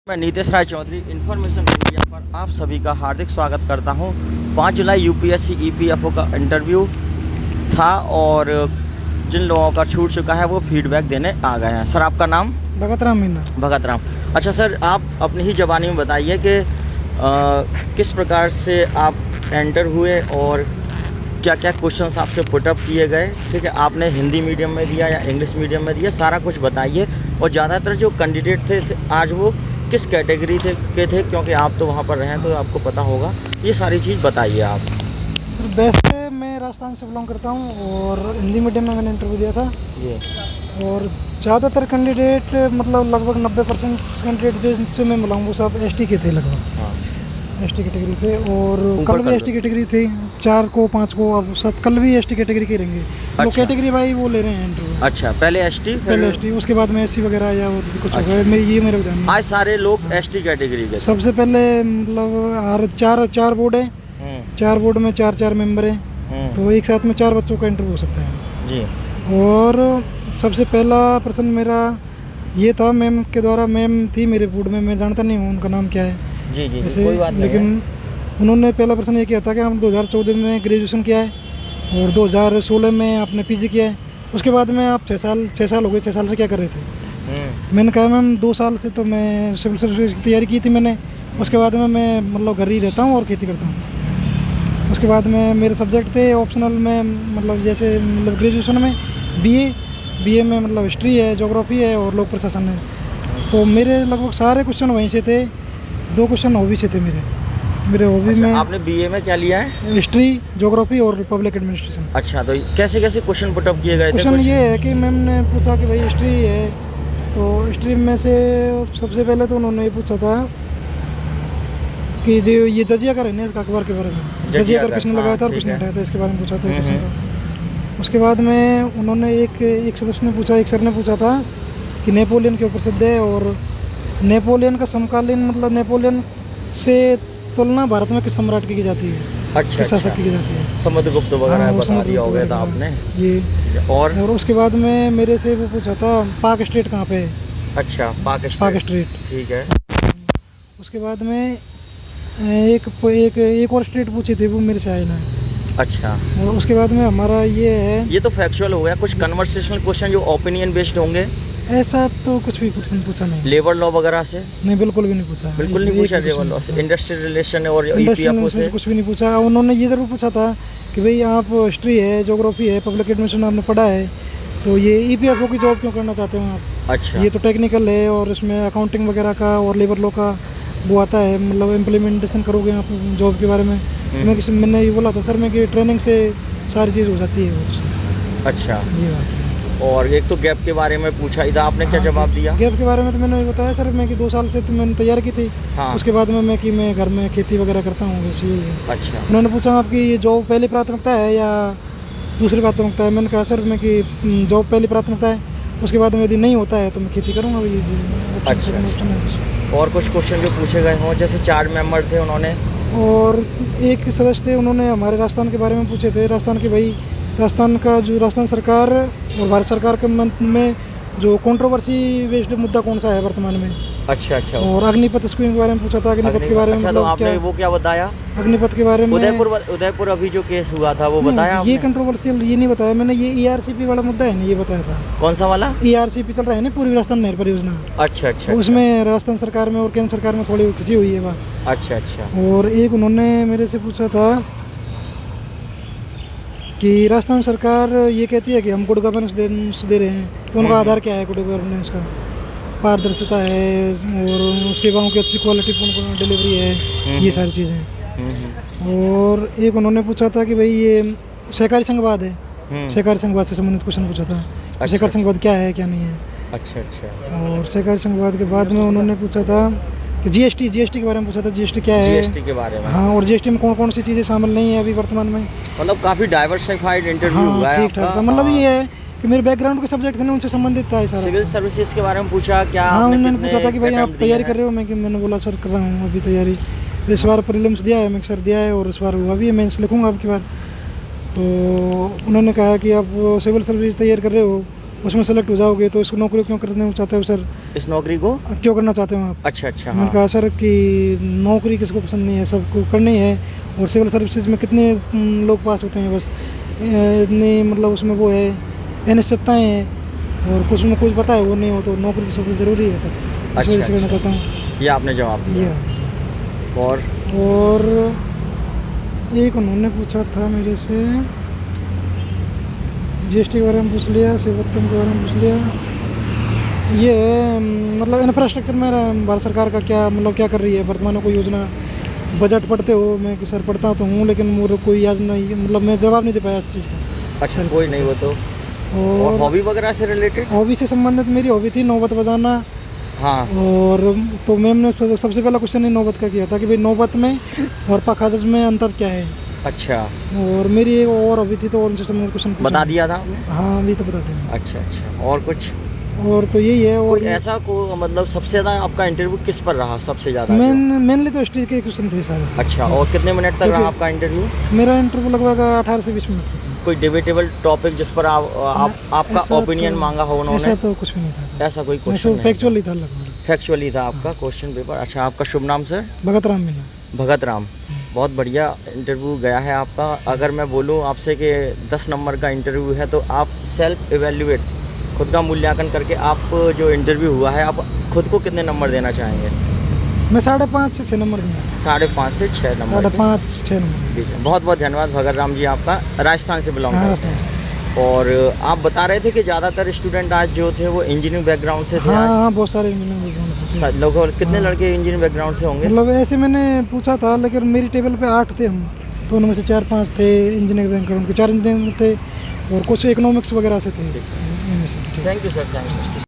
मैं नीतीश राय Chaudhary information India पर आप सभी का हार्दिक स्वागत करता हूं। 5 जुलाई यूपीएससी ईपीएफओ का इंटरव्यू था और जिन लोगों का छूट चुका है वो फीडबैक देने आ गए हैं। सर, आपका नाम? भगत राम मीना। भगत राम। अच्छा सर, आप अपनी ही ज़बानी में बताइए कि किस प्रकार से आप एंटर हुए और क्या क्या क्वेश्चंस आपसे पुटअप किए गए। ठीक है, आपने हिंदी मीडियम में दिया या इंग्लिश मीडियम में दिया, सारा कुछ बताइए। और ज़्यादातर जो कैंडिडेट थे आज वो किस कैटेगरी के थे, क्योंकि आप तो वहाँ पर रहें तो आपको पता होगा। ये सारी चीज़ बताइए आप। वैसे मैं राजस्थान से बिलोंग करता हूँ और हिंदी मीडियम में मैंने इंटरव्यू दिया था जी। और ज़्यादातर कैंडिडेट मतलब लगभग 90% कैंडिडेट जिनसे मैं मिला हूँ वो सब एसटी के थे, लगभग हाँ, एसटी कैटेगरी थे। और कल भी एसटी कैटेगरी थी, 4 को 5 को, अब 7 कल भी एसटी कैटेगरी के रहेंगे। वो कैटेगरी भाई वो ले रहे हैं इंटरव्यू। अच्छा, पहले एसटी, पहले एसटी, उसके बाद में एससी वगैरह या और भी कुछ। अच्छा। ये मेरे ध्यान में आज सारे लोग एसटी कैटेगरी के थे। सबसे पहले मतलब चार बोर्ड है, 4 बोर्ड में 4 मेंबर हैं, तो एक साथ में 4 बच्चों का इंटरव्यू हो सकता है जी। और सबसे पहला प्रश्न मेरा ये था, मैम के द्वारा, मैम थी मेरे बोर्ड में, मैं जानता नहीं हूँ उनका नाम क्या है जी जी, ऐसे, कोई बात नहीं लेकिन है। उन्होंने पहला प्रश्न ये किया था कि हम 2014 में ग्रेजुएशन किया है और 2016 में आपने पीजी किया है, उसके बाद में आप 6 साल हो गए, 6 साल से क्या कर रहे थे। मैंने कहा मैम 2 साल से तो मैं सिविल सर्विस की तैयारी की थी मैंने, उसके बाद में मैं मतलब घर ही रहता हूँ और खेती करता हूँ। उसके बाद में मेरे सब्जेक्ट थे ऑप्शनल में, मतलब जैसे मतलब ग्रेजुएशन में बीए में मतलब हिस्ट्री है, ज्योग्राफी है और लोक प्रशासन है। तो मेरे लगभग सारे क्वेश्चन वहीं से थे, 2 क्वेश्चन हॉबी से थे मेरे हॉबी अच्छा, में। आपने बीए में क्या लिया है? हिस्ट्री, ज्योग्राफी और पब्लिक एडमिनिस्ट्रेशन। अच्छा, तो कैसे कैसे क्वेश्चन पुटअप किए गए थे? क्वेश्चन ये है कि मैम ने पूछा कि भाई हिस्ट्री है, तो हिस्ट्री में से सबसे पहले तो उन्होंने ये पूछा था कि जो ये जजिया का रहने का अखबार के बारे में, जजिया का प्रश्न लगाया था और प्रश्न हटाया था, इसके बारे में पूछा था। उसके बाद में उन्होंने एक सदस्य ने पूछा, एक सर ने पूछा था कि नेपोलियन के ऊपर प्रसिद्ध है और नेपोलियन का समकालीन मतलब नेपोलियन से तुलना भारत में किस सम्राट की जाती है। अच्छा, किस शासक की जाती है। समुद्रगुप्त वगैरह बता दिया हो गया था आपने ये। और उसके बाद में मेरे से वो पूछा था पाक स्टेट कहाँ पे है। अच्छा, पाक स्टेट, ठीक है। उसके बाद में एक और स्टेट पूछी थी, वो मेरे से आए ना। अच्छा, और उसके बाद में हमारा ये है, ये तो फैक्चुअल हो गया। कुछ कन्वर्सेशनल क्वेश्चन जो ओपिनियन बेस्ड होंगे? ऐसा तो कुछ भी क्वेश्चन पूछा नहीं। लेबर लॉ वगैरह से? नहीं, बिल्कुल भी नहीं पूछा। बिल्कुल नहीं पूछा। लेबर लॉ से, इंडस्ट्रियल रिलेशन और ईपीएफओ से कुछ भी नहीं पूछा। उन्होंने ये ज़रूर पूछा था कि भाई आप हिस्ट्री है, ज्योग्राफी है, पब्लिक एडमिनिस्ट्रेशन आपने पढ़ा है, तो ये ईपीएफओ की जॉब क्यों करना चाहते हो आप। अच्छा, ये तो टेक्निकल है और इसमें अकाउंटिंग वगैरह का और लेबर लॉ का वो आता है, मतलब इम्प्लीमेंटेशन करोगे आप जॉब के बारे में। मैंने ये बोला था सर मैं कि ट्रेनिंग से सारी चीज़ हो जाती है वो। अच्छा, ये बात है। और एक तो गैप के बारे में पूछा ही था, आपने क्या जवाब दिया? गैप के बारे में तो मैंने बताया सर मैं कि 2 साल से तो मैंने तैयार की थी। हाँ। उसके बाद में मैं कि मैं घर में खेती वगैरह करता हूँ, वैसे ही है। अच्छा, उन्होंने पूछा आपकी ये जॉब पहली प्राथमिकता है या दूसरी प्राथमिकता है। मैंने कहा सर मैं कि जॉब पहली प्राथमिकता है, उसके बाद में यदि नहीं होता है तो मैं खेती करूँगा। ये अच्छा। और कुछ क्वेश्चन जो पूछे गए हों, जैसे 4 मेंबर थे उन्होंने, और एक सदस्य थे उन्होंने हमारे राजस्थान के बारे में पूछे थे। राजस्थान के भाई राजस्थान का जो राजस्थान सरकार और भारत सरकार के में जो कंट्रोवर्सी बेस्ड मुद्दा कौन सा है वर्तमान में। अच्छा अच्छा। और अग्निपथ स्कीम के बारे में पूछा था, अग्निपथ के बारे में। अच्छा, तो आपने वो क्या बताया? अग्निपथ के बारे में उदयपुर अभी जो केस हुआ था वो बताया आपने? ये कंट्रोवर्शियल ये नहीं बताया मैंने, ये ईआरसीपी वाला मुद्दा है ना, ये बताया था। कौन सा वाला? ईआरसीपी चल रहा है ना, पूर्वी राजस्थान नहर परियोजना। अच्छा अच्छा। उसमें राजस्थान सरकार में और केंद्र सरकार में थोड़ी खिंची हुई है बात। अच्छा अच्छा। और एक उन्होंने मेरे से पूछा था कि राजस्थान सरकार ये कहती है कि हम गुड गवर्नेंस दे रहे हैं, तो उनका आधार क्या है गुड गवर्नेंस का? पारदर्शिता है और सेवाओं की अच्छी क्वालिटी डिलीवरी है, ये सारी चीज़ें। और एक उन्होंने पूछा था कि भाई ये सहकारी संघवाद है, सहकारी संघवाद से संबंधित क्वेश्चन पूछा था। सहकारी संघवाद क्या है क्या नहीं है। अच्छा अच्छा। और सहकारी संघवाद के बाद में उन्होंने पूछा था कि जीएसटी के बारे में पूछा था, जीएसटी क्या है। जीएसटी के बारे में? हाँ, और जीएसटी में कौन कौन सी चीज़ें शामिल नहीं है अभी वर्तमान में। मतलब काफ़ी डाइवर्सिफाइड इंटरव्यू हुआ है आपका। मतलब ये है कि मेरे बैकग्राउंड के सब्जेक्ट थे ना, उनसे संबंधित था सारा। सिविल सर्विसेज के बारे में पूछा क्या? हाँ, उन्होंने पूछा था कि भाई आप तैयारी कर रहे हो। मैंने बोला सर कर रहा हूँ अभी तैयारी। इस बार प्रीलिम्स दिया है, मैं सर दिया है और इस बार हुआ भी है, मेंस लिखूँगा अब की बार। तो उन्होंने कहा कि आप सिविल सर्विस तैयार कर रहे हो, उसमें सेलेक्ट हो जाओगे तो इसको नौकरी क्यों करने चाहते हो सर। इस नौकरी को? क्यों करना चाहते हो आप? अच्छा अच्छा। मैंने हाँ कहा सर कि नौकरी किसको पसंद नहीं है, सबको करनी है। और सिविल सर्विसेज में कितने लोग पास होते हैं, बस इतनी मतलब उसमें वो है अनिश्चितताएँ हैं और कुछ में कुछ पता है वो नहीं हो, तो नौकरी तो सबसे ज़रूरी है सर। इस वजह से करना चाहता हूँ। ये आपने जवाब दिया। ये और एक उन्होंने पूछा था मेरे से, जीएसटी के बारे में पूछ लिया, सेवात्तम के बारे में पूछ लिया। ये मतलब इंफ्रास्ट्रक्चर में भारत सरकार का क्या मतलब क्या कर रही है वर्तमान में, कोई योजना, बजट पढ़ते हो? मैं कि सर पढ़ता तो हूँ लेकिन मुझे कोई याद नहीं, मतलब मैं जवाब नहीं दे पाया इस चीज़ का। अच्छा कोई नहीं, वो तो। और हॉबी वगैरह से रिलेटेड? हॉबी से संबंधित मेरी हॉबी थी नौबत बजाना। हाँ। और तो मैम ने सबसे पहला क्वेश्चन ही नौबत का किया था कि भाई नौबत में और पखाजज में अंतर क्या है। अच्छा। और मेरी एक और हॉबी थी तो उनसे संबंधित क्वेश्चन बता दिया था आपने? हाँ अभी तो बताते हैं। अच्छा अच्छा। और कुछ? और तो यही है। और कोई ऐसा को मतलब सबसे ज़्यादा आपका इंटरव्यू किस पर रहा सबसे ज़्यादा? मेनली तो हिस्ट्री के क्वेश्चन थे सारे। अच्छा। और कितने मिनट तक रहा आपका इंटरव्यू? मेरा इंटरव्यू लगभग 18 से 20 मिनट। कोई डिबेटेबल टॉपिक जिस पर आपका ओपिनियन मांगा हो उन्होंने? ऐसा तो कुछ भी नहीं था। ऐसा कोई क्वेश्चन नहीं? फैक्चुअली था लगभग। फैक्चुअली था आपका क्वेश्चन पेपर। अच्छा, आपका शुभ नाम सर? भगत राम मीना। भगत राम। बहुत बढ़िया इंटरव्यू गया है आपका। अगर मैं बोलूँ आपसे कि 10 नंबर का इंटरव्यू है तो आप सेल्फ इवेल्युएट, खुद का मूल्यांकन करके आप जो इंटरव्यू हुआ है आप खुद को कितने नंबर देना चाहेंगे? मैं 5.5 से 6 नंबर दूँगा। 5.5 से 6 नंबर? 5.5-6 नंबर। ठीक है, बहुत बहुत धन्यवाद भगत राम जी आपका। राजस्थान से बिलोंग करते हैं। और आप बता रहे थे कि ज़्यादातर स्टूडेंट आज जो थे वो इंजीनियरिंग बैकग्राउंड से थे। हाँ बहुत सारे इंजीनियरिंग बैकग्राउंड। लगभग कितने लड़के इंजीनियरिंग बैकग्राउंड से होंगे? मतलब ऐसे मैंने पूछा था लेकिन मेरी टेबल पे 8 थे हम, तो उनमें से 4-5 थे इंजीनियरिंग बैकग्राउंड के, 4 इंजीनियरिंग थे और कुछ इकोनॉमिक्स वगैरह से थे। Thank you sir, thank you.